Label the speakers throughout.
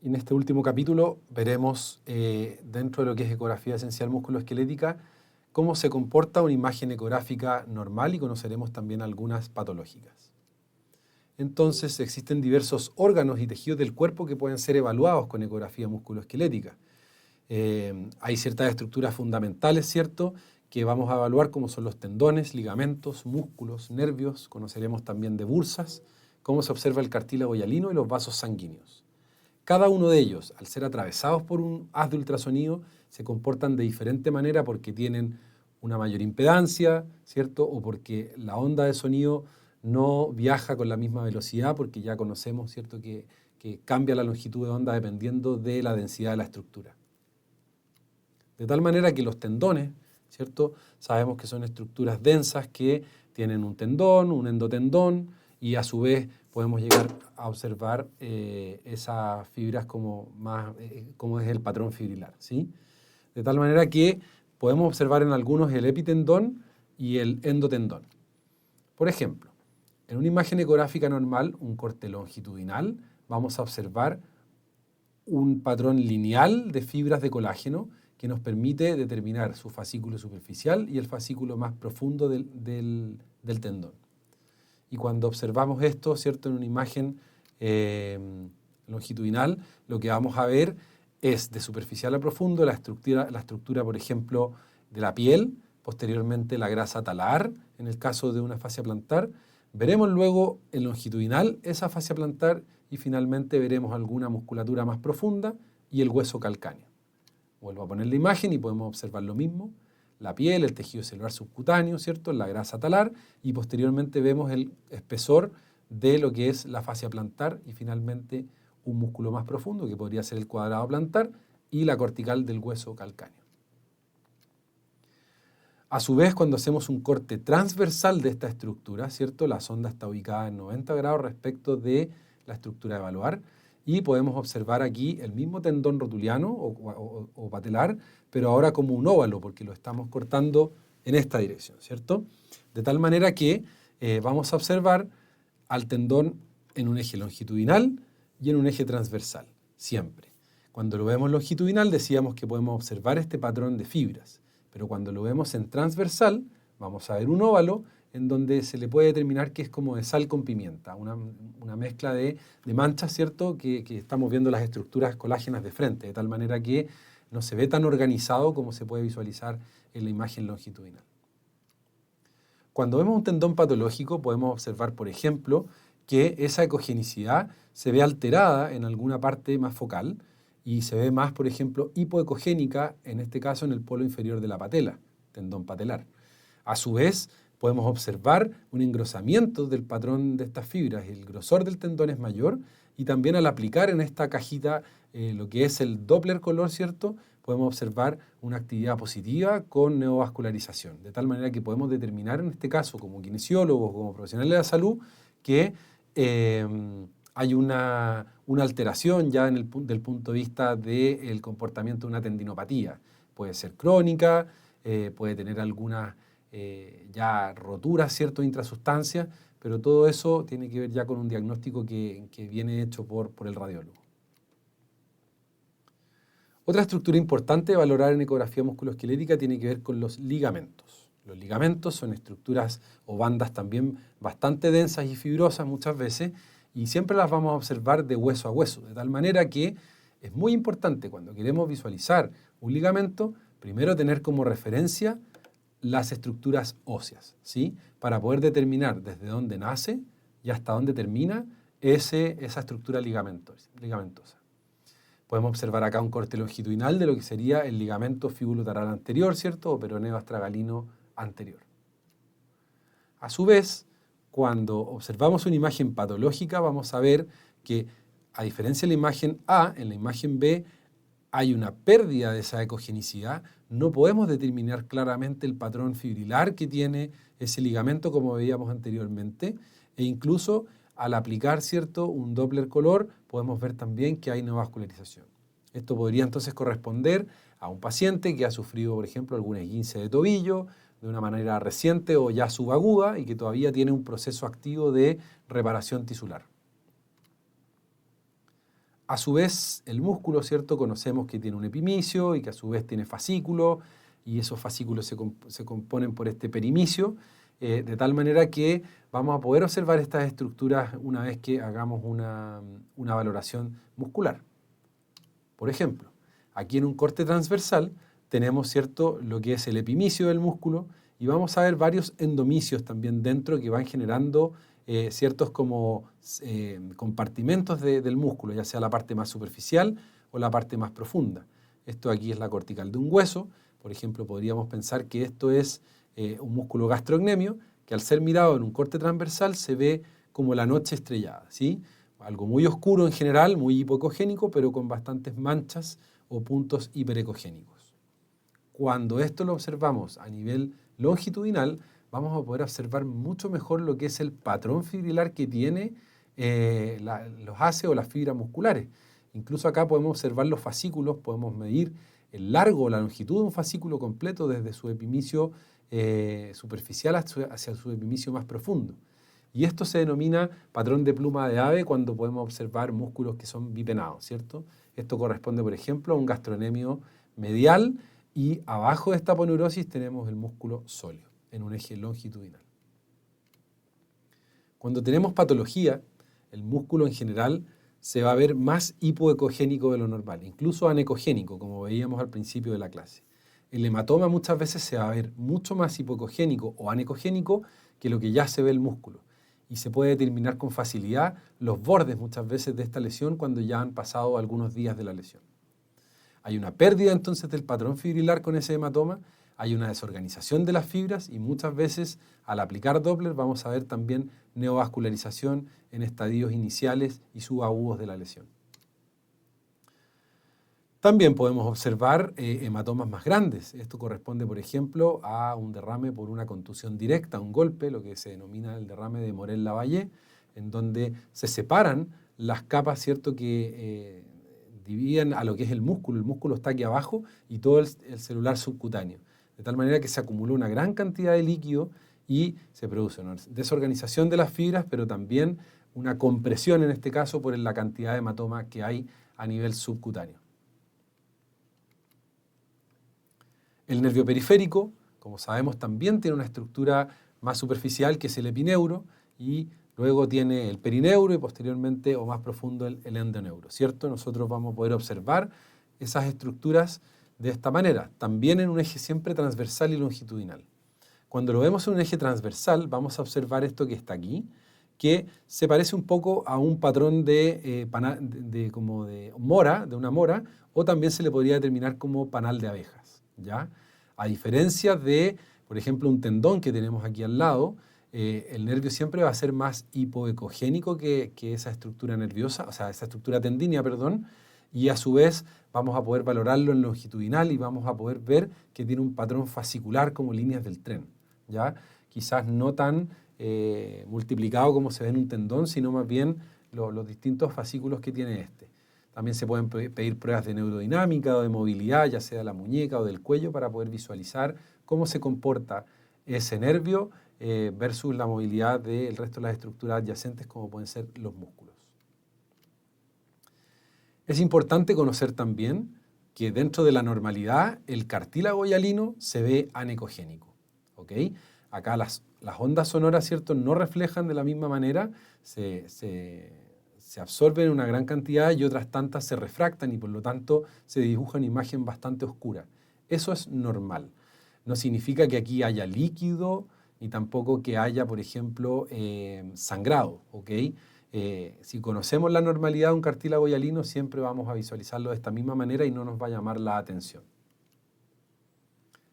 Speaker 1: Y en este último capítulo veremos, dentro de lo que es ecografía esencial musculoesquelética, cómo se comporta una imagen ecográfica normal y conoceremos también algunas patológicas. Entonces, existen diversos órganos y tejidos del cuerpo que pueden ser evaluados con ecografía musculoesquelética. Hay ciertas estructuras fundamentales, ¿cierto?, que vamos a evaluar, como son los tendones, ligamentos, músculos, nervios. Conoceremos también de bursas, cómo se observa el cartílago hialino y los vasos sanguíneos. Cada uno de ellos, al ser atravesados por un haz de ultrasonido, se comportan de diferente manera porque tienen una mayor impedancia, ¿cierto?, o porque la onda de sonido no viaja con la misma velocidad, porque ya conocemos, ¿cierto?, que cambia la longitud de onda dependiendo de la densidad de la estructura. De tal manera que los tendones, ¿cierto?, sabemos que son estructuras densas que tienen un tendón, un endotendón, y a su vez podemos llegar a observar esas fibras como es el patrón fibrilar, ¿sí? De tal manera que podemos observar en algunos el epitendón y el endotendón. Por ejemplo, en una imagen ecográfica normal, un corte longitudinal, vamos a observar un patrón lineal de fibras de colágeno que nos permite determinar su fascículo superficial y el fascículo más profundo del tendón. Y cuando observamos esto, ¿cierto?, en una imagen longitudinal, lo que vamos a ver es de superficial a profundo la estructura, por ejemplo, de la piel, posteriormente la grasa talar, en el caso de una fascia plantar. Veremos luego en longitudinal esa fascia plantar y finalmente veremos alguna musculatura más profunda y el hueso calcáneo. Vuelvo a poner la imagen y podemos observar lo mismo: la piel, el tejido celular subcutáneo, ¿cierto?, la grasa talar, y posteriormente vemos el espesor de lo que es la fascia plantar y finalmente un músculo más profundo, que podría ser el cuadrado plantar, y la cortical del hueso calcáneo. A su vez, cuando hacemos un corte transversal de esta estructura, ¿cierto?, la sonda está ubicada en 90 grados respecto de la estructura a evaluar, y podemos observar aquí el mismo tendón rotuliano o patelar, pero ahora como un óvalo, porque lo estamos cortando en esta dirección, ¿cierto? De tal manera que vamos a observar al tendón en un eje longitudinal y en un eje transversal, siempre. Cuando lo vemos longitudinal decíamos que podemos observar este patrón de fibras, pero cuando lo vemos en transversal vamos a ver un óvalo en donde se le puede determinar que es como de sal con pimienta, una mezcla de manchas, ¿cierto?, que estamos viendo las estructuras colágenas de frente, de tal manera que no se ve tan organizado como se puede visualizar en la imagen longitudinal. Cuando vemos un tendón patológico podemos observar, por ejemplo, que esa ecogenicidad se ve alterada en alguna parte más focal y se ve más, por ejemplo, hipoecogénica, en este caso en el polo inferior de la patela, tendón patelar. A su vez, podemos observar un engrosamiento del patrón de estas fibras. El grosor del tendón es mayor y también al aplicar en esta cajita lo que es el Doppler color, ¿cierto?, podemos observar una actividad positiva con neovascularización. De tal manera que podemos determinar en este caso, como kinesiólogos, como profesionales de la salud, que hay una alteración ya del punto de vista del comportamiento de una tendinopatía. Puede ser crónica, puede tener algunas ya roturas, ¿cierto?, intrasustancias, pero todo eso tiene que ver ya con un diagnóstico que viene hecho por el radiólogo. Otra estructura importante de valorar en ecografía musculoesquelética tiene que ver con los ligamentos. Los ligamentos son estructuras o bandas también bastante densas y fibrosas muchas veces, y siempre las vamos a observar de hueso a hueso, de tal manera que es muy importante cuando queremos visualizar un ligamento, primero tener como referencia las estructuras óseas, ¿sí?, para poder determinar desde dónde nace y hasta dónde termina esa estructura ligamentosa. Podemos observar acá un corte longitudinal de lo que sería el ligamento fíbulo-taral anterior, ¿cierto?, o peroneo astragalino anterior. A su vez, cuando observamos una imagen patológica, vamos a ver que, a diferencia de la imagen A, en la imagen B hay una pérdida de esa ecogenicidad. No podemos determinar claramente el patrón fibrilar que tiene ese ligamento como veíamos anteriormente, e incluso al aplicar, ¿cierto?, un Doppler color, podemos ver también que hay neovascularización. Esto podría entonces corresponder a un paciente que ha sufrido, por ejemplo, algún esguince de tobillo de una manera reciente o ya subaguda y que todavía tiene un proceso activo de reparación tisular. A su vez, el músculo, ¿cierto? Conocemos que tiene un epimicio y que a su vez tiene fascículos, y esos fascículos se componen por este perimicio, de tal manera que vamos a poder observar estas estructuras una vez que hagamos una valoración muscular. Por ejemplo, aquí en un corte transversal tenemos, ¿cierto?, lo que es el epimicio del músculo, y vamos a ver varios endomicios también dentro que van generando ciertos como compartimentos del músculo, ya sea la parte más superficial o la parte más profunda. Esto aquí es la cortical de un hueso. Por ejemplo, podríamos pensar que esto es un músculo gastrocnemio, que al ser mirado en un corte transversal se ve como la noche estrellada, ¿sí? Algo muy oscuro en general, muy hipoecogénico, pero con bastantes manchas o puntos hiperecogénicos. Cuando esto lo observamos a nivel longitudinal, vamos a poder observar mucho mejor lo que es el patrón fibrilar que tiene los ACE o las fibras musculares. Incluso acá podemos observar los fascículos, podemos medir el largo o la longitud de un fascículo completo desde su epimicio superficial hacia su epimicio más profundo. Y esto se denomina patrón de pluma de ave cuando podemos observar músculos que son bipenados, ¿cierto? Esto corresponde, por ejemplo, a un gastrocnemio medial, y abajo de esta aponeurosis tenemos el músculo sóleo en un eje longitudinal. Cuando tenemos patología, el músculo en general se va a ver más hipoecogénico de lo normal, incluso anecogénico, como veíamos al principio de la clase. El hematoma muchas veces se va a ver mucho más hipoecogénico o anecogénico que lo que ya se ve el músculo, y se puede determinar con facilidad los bordes muchas veces de esta lesión cuando ya han pasado algunos días de la lesión. Hay una pérdida entonces del patrón fibrilar con ese hematoma, hay una desorganización de las fibras, y muchas veces al aplicar Doppler vamos a ver también neovascularización en estadios iniciales y subagudos de la lesión. También podemos observar hematomas más grandes. Esto corresponde, por ejemplo, a un derrame por una contusión directa, un golpe, lo que se denomina el derrame de Morel-Lavallée, en donde se separan las capas, ¿cierto?, que dividen a lo que es el músculo. El músculo está aquí abajo y todo el celular subcutáneo. De tal manera que se acumula una gran cantidad de líquido y se produce una desorganización de las fibras, pero también una compresión, en este caso, por la cantidad de hematoma que hay a nivel subcutáneo. El nervio periférico, como sabemos, también tiene una estructura más superficial que es el epineuro, y luego tiene el perineuro y posteriormente o más profundo el endoneuro, ¿cierto? Nosotros vamos a poder observar esas estructuras de esta manera, también en un eje siempre transversal y longitudinal. Cuando lo vemos en un eje transversal, vamos a observar esto que está aquí, que se parece un poco a un patrón como de mora, de una mora, o también se le podría determinar como panal de abejas, ¿ya? A diferencia de, por ejemplo, un tendón que tenemos aquí al lado, el nervio siempre va a ser más hipoecogénico que esa estructura nerviosa, o sea, esa estructura tendínea, perdón, y a su vez vamos a poder valorarlo en longitudinal y vamos a poder ver que tiene un patrón fascicular como líneas del tren, ¿ya? Quizás no tan multiplicado como se ve en un tendón, sino más bien los distintos fascículos que tiene este. También se pueden pedir pruebas de neurodinámica o de movilidad, ya sea de la muñeca o del cuello, para poder visualizar cómo se comporta ese nervio versus la movilidad del resto de las estructuras adyacentes, como pueden ser los músculos. Es importante conocer también que dentro de la normalidad el cartílago hialino se ve anecogénico, ¿ok? Acá las ondas sonoras, ¿cierto?, no reflejan de la misma manera, se absorben en una gran cantidad y otras tantas se refractan y por lo tanto se dibuja una imagen bastante oscura. Eso es normal. No significa que aquí haya líquido ni tampoco que haya, por ejemplo, sangrado, ¿ok? Si conocemos la normalidad de un cartílago hialino, siempre vamos a visualizarlo de esta misma manera y no nos va a llamar la atención.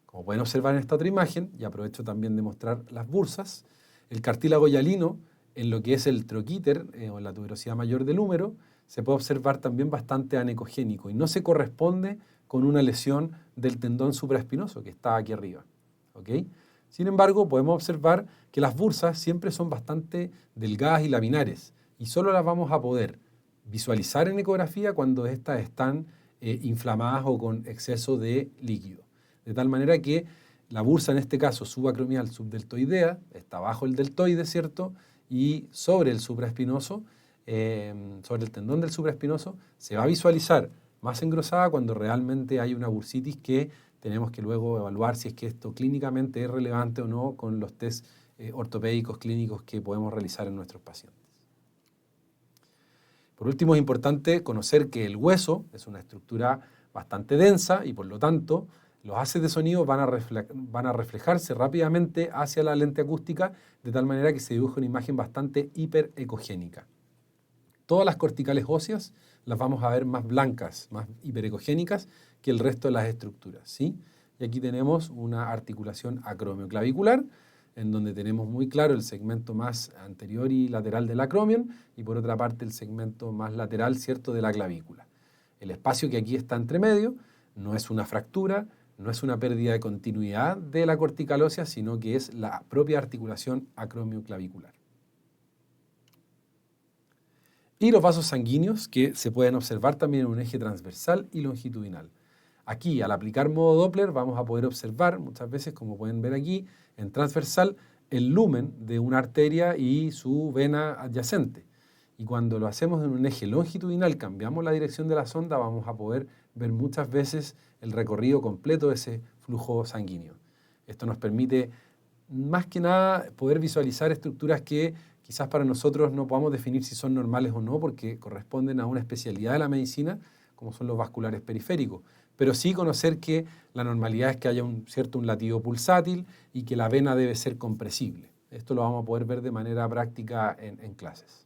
Speaker 1: Como pueden observar en esta otra imagen, y aprovecho también de mostrar las bursas, el cartílago hialino, en lo que es el troquíter o en la tuberosidad mayor del húmero, se puede observar también bastante anecogénico y no se corresponde con una lesión del tendón supraespinoso que está aquí arriba, ¿ok? Sin embargo, podemos observar que las bursas siempre son bastante delgadas y laminares y solo las vamos a poder visualizar en ecografía cuando éstas están inflamadas o con exceso de líquido. De tal manera que la bursa, en este caso subacromial subdeltoidea, está bajo el deltoide, ¿cierto?, y sobre el supraespinoso, sobre el tendón del supraespinoso, se va a visualizar más engrosada cuando realmente hay una bursitis que tenemos que luego evaluar si es que esto clínicamente es relevante o no con los test ortopédicos clínicos que podemos realizar en nuestros pacientes. Por último, es importante conocer que el hueso es una estructura bastante densa y por lo tanto los haces de sonido van a reflejarse rápidamente hacia la lente acústica de tal manera que se dibuja una imagen bastante hiperecogénica. Todas las corticales óseas las vamos a ver más blancas, más hiperecogénicas que el resto de las estructuras, ¿sí? Y aquí tenemos una articulación acromioclavicular, en donde tenemos muy claro el segmento más anterior y lateral del acromion y por otra parte el segmento más lateral, ¿cierto?, de la clavícula. El espacio que aquí está entre medio no es una fractura, no es una pérdida de continuidad de la cortical ósea, sino que es la propia articulación acromioclavicular. Y los vasos sanguíneos que se pueden observar también en un eje transversal y longitudinal. Aquí, al aplicar modo Doppler, vamos a poder observar muchas veces, como pueden ver aquí, en transversal, el lumen de una arteria y su vena adyacente. Y cuando lo hacemos en un eje longitudinal, cambiamos la dirección de la sonda, vamos a poder ver muchas veces el recorrido completo de ese flujo sanguíneo. Esto nos permite, más que nada, poder visualizar estructuras que quizás para nosotros no podamos definir si son normales o no, porque corresponden a una especialidad de la medicina, como son los vasculares periféricos. Pero sí conocer que la normalidad es que haya un latido pulsátil y que la vena debe ser compresible. Esto lo vamos a poder ver de manera práctica en clases.